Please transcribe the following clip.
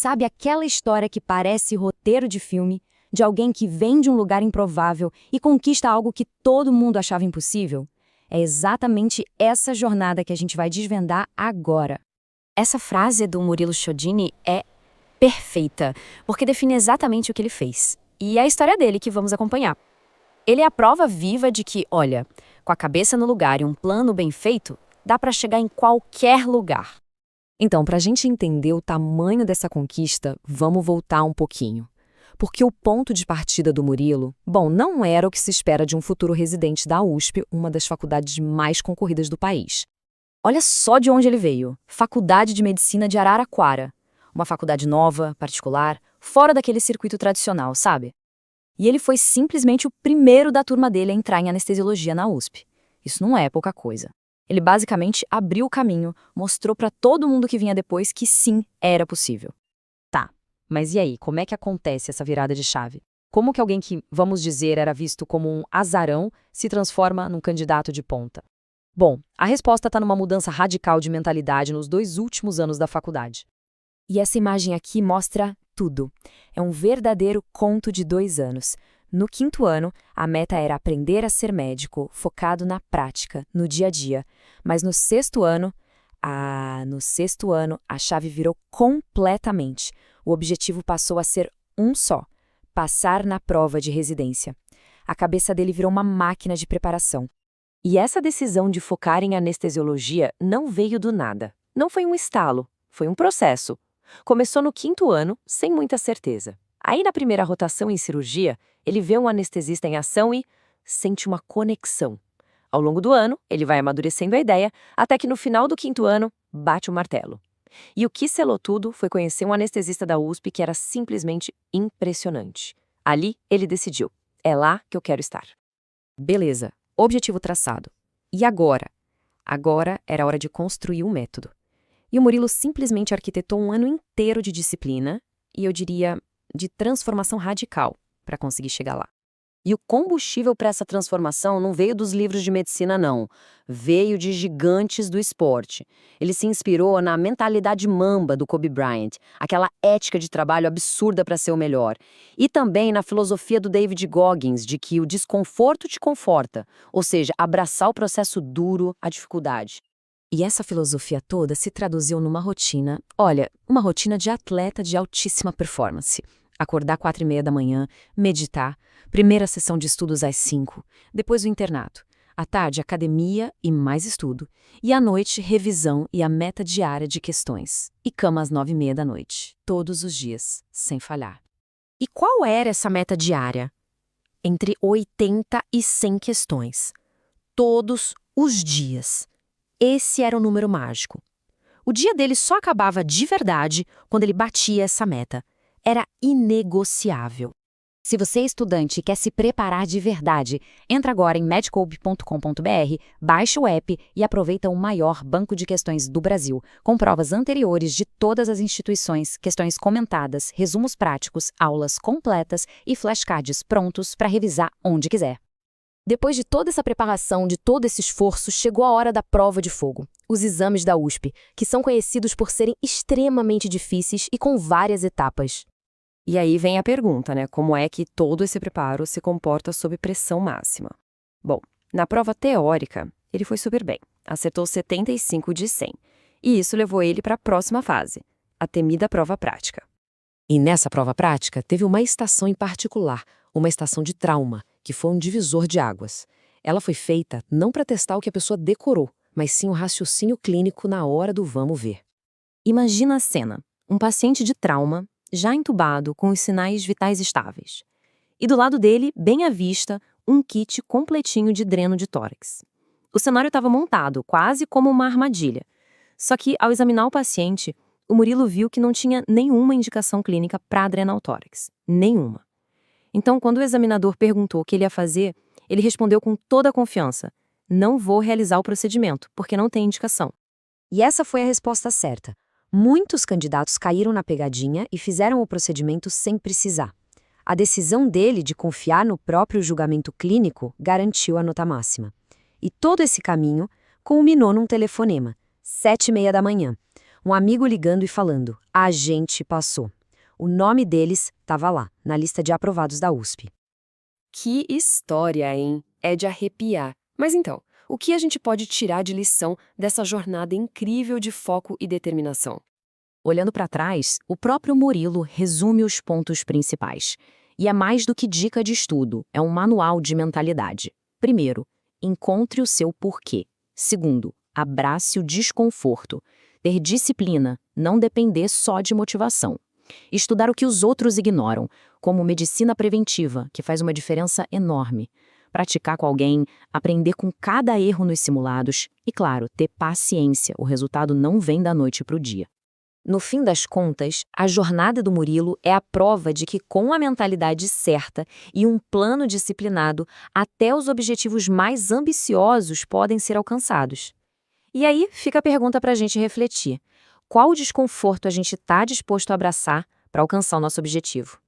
Sabe aquela história que parece roteiro de filme, de alguém que vem de um lugar improvável e conquista algo que todo mundo achava impossível? É exatamente essa jornada que a gente vai desvendar agora. Essa frase do Murilo Chiodini é perfeita, porque define exatamente o que ele fez. E é a história dele que vamos acompanhar. Ele é a prova viva de que, olha, com a cabeça no lugar e um plano bem feito, dá para chegar em qualquer lugar. Então, para a gente entender o tamanho dessa conquista, vamos voltar um pouquinho. Porque o ponto de partida do Murilo, bom, não era o que se espera de um futuro residente da USP, uma das faculdades mais concorridas do país. Olha só de onde ele veio. Faculdade de Medicina de Araraquara. Uma faculdade nova, particular, fora daquele circuito tradicional, sabe? E ele foi simplesmente o primeiro da turma dele a entrar em anestesiologia na USP. Isso não é pouca coisa. Ele basicamente abriu o caminho, mostrou para todo mundo que vinha depois que sim, era possível. Tá, mas e aí, como é que acontece essa virada de chave? Como que alguém que, vamos dizer, era visto como um azarão, se transforma num candidato de ponta? Bom, a resposta está numa mudança radical de mentalidade nos 2 últimos anos da faculdade. E essa imagem aqui mostra tudo. É um verdadeiro conto de 2 anos. No 5º ano, a meta era aprender a ser médico, focado na prática, no dia a dia. Mas no 6º ano, a chave virou completamente. O objetivo passou a ser um só: passar na prova de residência. A cabeça dele virou uma máquina de preparação. E essa decisão de focar em anestesiologia não veio do nada. Não foi um estalo, foi um processo. Começou no 5º ano, sem muita certeza. Aí, na primeira rotação em cirurgia, ele vê um anestesista em ação e sente uma conexão. Ao longo do ano, ele vai amadurecendo a ideia, até que no final do 5º ano, bate o martelo. E o que selou tudo foi conhecer um anestesista da USP que era simplesmente impressionante. Ali, ele decidiu: é lá que eu quero estar. Beleza, objetivo traçado. E agora? Agora era hora de construir um método. E o Murilo simplesmente arquitetou um ano inteiro de disciplina, e eu diria, de transformação radical, para conseguir chegar lá. E o combustível para essa transformação não veio dos livros de medicina, não. Veio de gigantes do esporte. Ele se inspirou na mentalidade mamba do Kobe Bryant, aquela ética de trabalho absurda para ser o melhor. E também na filosofia do David Goggins, de que o desconforto te conforta, ou seja, abraçar o processo duro, a dificuldade. E essa filosofia toda se traduziu numa rotina, olha, uma rotina de atleta de altíssima performance. Acordar 4h30 da manhã, meditar, primeira sessão de estudos às 5, depois o internato. À tarde, academia e mais estudo. E à noite, revisão e a meta diária de questões. E cama às 9h30 da noite, todos os dias, sem falhar. E qual era essa meta diária? Entre 80 e 100 questões. Todos os dias. Esse era o número mágico. O dia dele só acabava de verdade quando ele batia essa meta. Era inegociável. Se você é estudante e quer se preparar de verdade, entra agora em medcope.com.br, baixa o app e aproveita o maior banco de questões do Brasil, com provas anteriores de todas as instituições, questões comentadas, resumos práticos, aulas completas e flashcards prontos para revisar onde quiser. Depois de toda essa preparação, de todo esse esforço, chegou a hora da prova de fogo. Os exames da USP, que são conhecidos por serem extremamente difíceis e com várias etapas. E aí vem a pergunta, né? Como é que todo esse preparo se comporta sob pressão máxima? Bom, na prova teórica, ele foi super bem. Acertou 75 de 100. E isso levou ele para a próxima fase, a temida prova prática. E nessa prova prática, teve uma estação em particular, uma estação de trauma, que foi um divisor de águas. Ela foi feita não para testar o que a pessoa decorou, mas sim o raciocínio clínico na hora do vamos ver. Imagina a cena: um paciente de trauma, já entubado, com os sinais vitais estáveis. E do lado dele, bem à vista, um kit completinho de dreno de tórax. O cenário estava montado, quase como uma armadilha. Só que, ao examinar o paciente, o Murilo viu que não tinha nenhuma indicação clínica para drenar o tórax. Nenhuma. Então, quando o examinador perguntou o que ele ia fazer, ele respondeu com toda a confiança: não vou realizar o procedimento, porque não tem indicação. E essa foi a resposta certa. Muitos candidatos caíram na pegadinha e fizeram o procedimento sem precisar. A decisão dele de confiar no próprio julgamento clínico garantiu a nota máxima. E todo esse caminho culminou num telefonema, 7h30 da manhã. Um amigo ligando e falando: a gente passou. O nome deles estava lá, na lista de aprovados da USP. Que história, hein? É de arrepiar. Mas então, o que a gente pode tirar de lição dessa jornada incrível de foco e determinação? Olhando para trás, o próprio Murilo resume os pontos principais. E é mais do que dica de estudo, é um manual de mentalidade. Primeiro, encontre o seu porquê. Segundo, abrace o desconforto. Ter disciplina, não depender só de motivação. Estudar o que os outros ignoram, como medicina preventiva, que faz uma diferença enorme. Praticar com alguém, aprender com cada erro nos simulados e, claro, ter paciência, o resultado não vem da noite para o dia. No fim das contas, a jornada do Murilo é a prova de que, com a mentalidade certa e um plano disciplinado, até os objetivos mais ambiciosos podem ser alcançados. E aí fica a pergunta para a gente refletir: qual desconforto a gente está disposto a abraçar para alcançar o nosso objetivo?